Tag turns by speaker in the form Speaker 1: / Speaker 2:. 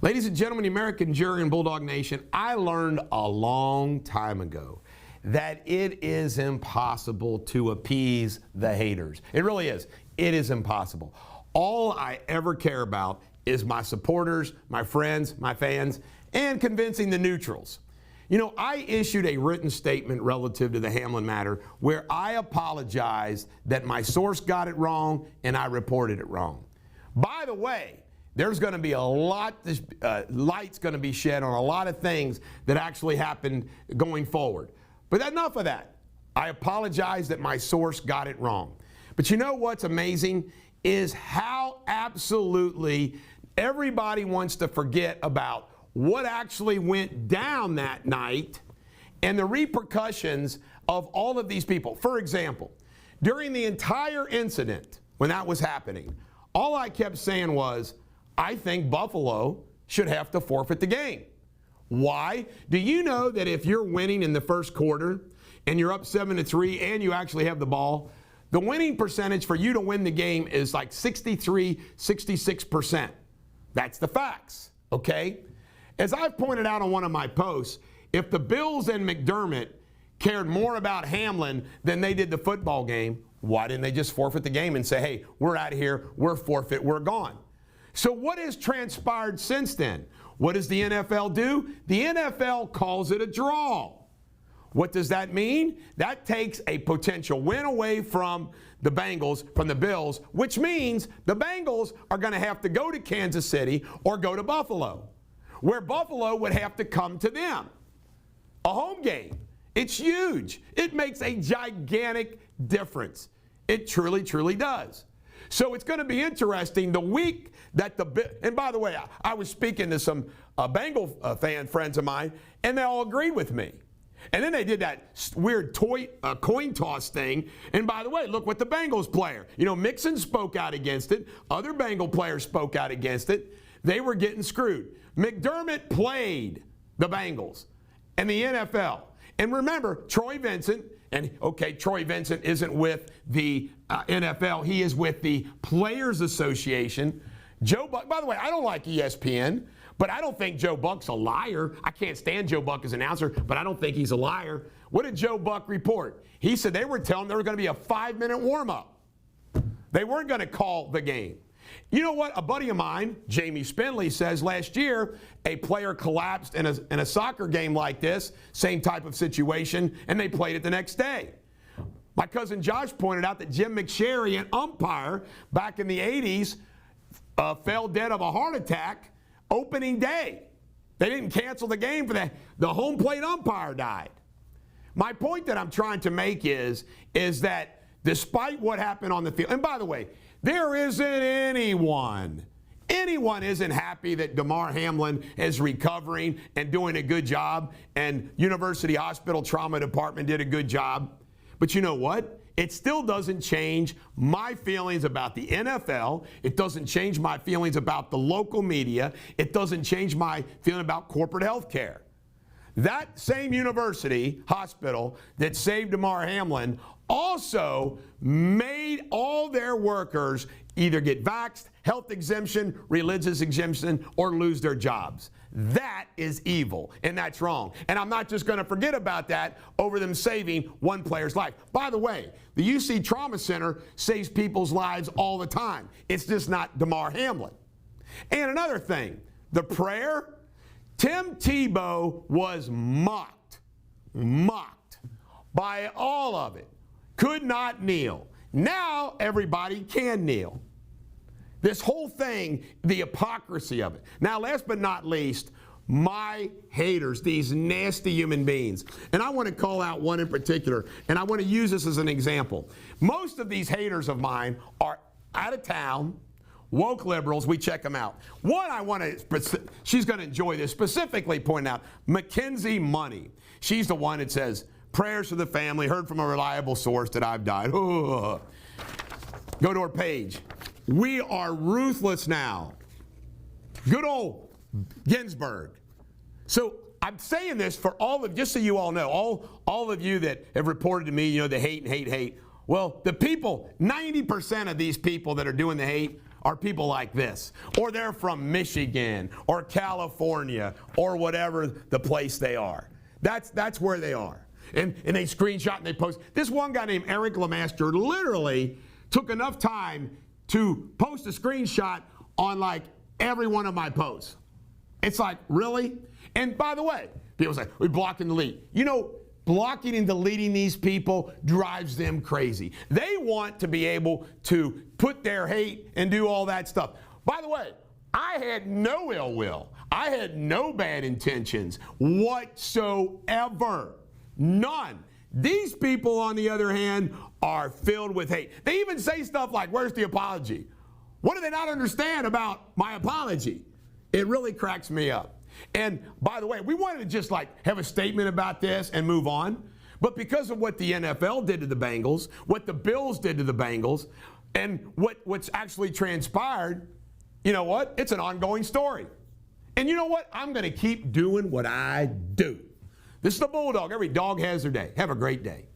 Speaker 1: Ladies and gentlemen, the American jury and Bulldog Nation, I learned a long time ago that it is impossible to appease the haters. It really is. It is impossible. All I ever care about is my supporters, my friends, my fans, and convincing the neutrals. You know, I issued a written statement relative to the Hamlin matter where I apologized that my source got it wrong and I reported it wrong. By the way, there's going to be a lot, light's going to be shed on a lot of things that actually happened going forward. But enough of that. I apologize that my source got it wrong. But you know what's amazing is how absolutely everybody wants to forget about what actually went down that night and the repercussions of all of these people. For example, during the entire incident when that was happening, all I kept saying was, I think Buffalo should have to forfeit the game. Why? Do you know that if you're winning in the first quarter and you're up 7-3 and you actually have the ball, the winning percentage for you to win the game is like 63, 66%. That's the facts, okay? As I've pointed out on one of my posts, if the Bills and McDermott cared more about Hamlin than they did the football game, why didn't they just forfeit the game and say, hey, we're out of here, we're forfeit, we're gone? So what has transpired since then? What does the NFL do? The NFL calls it a draw. What does that mean? That takes a potential win away from the Bengals, from the Bills, which means the Bengals are going to have to go to Kansas City or go to Buffalo, where Buffalo would have to come to them. A home game. It's huge. It makes a gigantic difference. It truly, truly does. So it's going to be interesting the week that and by the way, I was speaking to some Bengal fan friends of mine, and they all agreed with me. And then they did that weird coin toss thing. And by the way, look what the Bengals player. You know, Mixon spoke out against it. Other Bengal players spoke out against it. They were getting screwed. McDermott played the Bengals and the NFL. And remember, Troy Vincent, and okay, Troy Vincent isn't with the NFL. He is with the Players Association. Joe Buck, by the way, I don't like ESPN, but I don't think Joe Buck's a liar. I can't stand Joe Buck as an announcer, but I don't think he's a liar. What did Joe Buck report? He said they were telling there was going to be a 5-minute warm-up. They weren't going to call the game. You know what? A buddy of mine, Jamie Spindley, says last year a player collapsed in a soccer game like this, same type of situation, and they played it the next day. My cousin Josh pointed out that Jim McSherry, an umpire back in the 80s, fell dead of a heart attack opening day. They didn't cancel the game for that. The home plate umpire died. My point that I'm trying to make is that despite what happened on the field, and by the way, there isn't anyone isn't happy that Damar Hamlin is recovering and doing a good job, and University Hospital Trauma Department did a good job. But you know what? It still doesn't change my feelings about the NFL. It doesn't change my feelings about the local media. It doesn't change my feeling about corporate health care. That same university hospital that saved Damar Hamlin also made all their workers either get vaxxed, health exemption, religious exemption, or lose their jobs. That is evil, and that's wrong. And I'm not just going to forget about that over them saving one player's life. By the way, the UC Trauma Center saves people's lives all the time. It's just not Damar Hamlin. And another thing, the prayer, Tim Tebow was mocked by all of it. Could not kneel. Now everybody can kneel. This whole thing, the hypocrisy of it. Now, last but not least, my haters, these nasty human beings. And I want to call out one in particular, and I want to use this as an example. Most of these haters of mine are out of town, woke liberals. We check them out. One I want to, she's going to enjoy this, specifically point out, Mackenzie Money. She's the one that says, prayers for the family, heard from a reliable source that I've died. Go to her page. We are ruthless now. Good old Ginsburg. So I'm saying this for all of, just so you all know, all of you that have reported to me, you know, the hate and hate. Well, the people, 90% of these people that are doing the hate are people like this, or they're from Michigan or California or whatever the place they are. That's where they are. And they screenshot and they post. This one guy named Eric Lemaster literally took enough time to post a screenshot on like every one of my posts. It's like, really? And by the way, people say, we block and delete. You know, blocking and deleting these people drives them crazy. They want to be able to put their hate and do all that stuff. By the way, I had no ill will. I had no bad intentions whatsoever. None. These people, on the other hand, are filled with hate. They even say stuff like, where's the apology? What do they not understand about my apology? It really cracks me up. And by the way, we wanted to just like have a statement about this and move on. But because of what the NFL did to the Bengals, what the Bills did to the Bengals, and what's actually transpired, you know what? It's an ongoing story. And you know what? I'm going to keep doing what I do. This is the Bulldog. Every dog has their day. Have a great day.